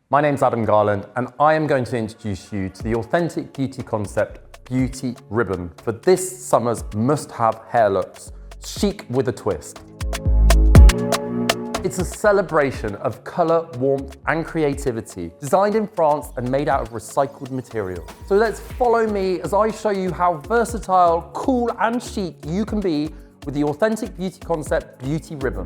My name's Adam Garland, and I am going to introduce you to the authentic beauty concept, Beauty Ribbon, for this summer's must-have hair looks, chic with a twist. It's a celebration of colour, warmth and creativity, designed in France and made out of recycled material. So let's follow me as I show you how versatile, cool and chic you can be with the authentic beauty concept, Beauty Ribbon.